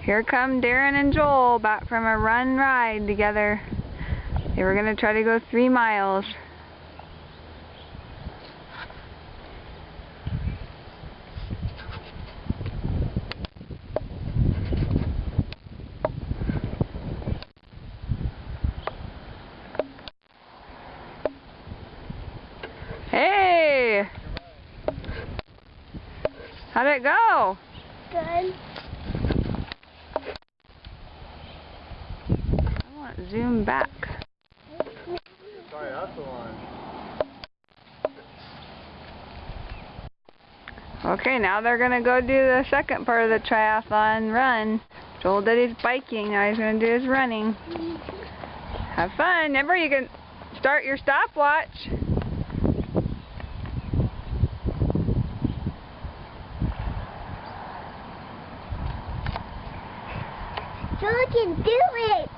Here come Darren and Joel back from a run ride together. They were going to try to go 3 miles. Hey! How'd it go? Good. I want to zoom back. Sorry, that's the one. Okay, now they're going to go do the second part of the triathlon run. Joel did his biking, now he's going to do his running. Have fun. Remember, you can start your stopwatch. Joel can do it!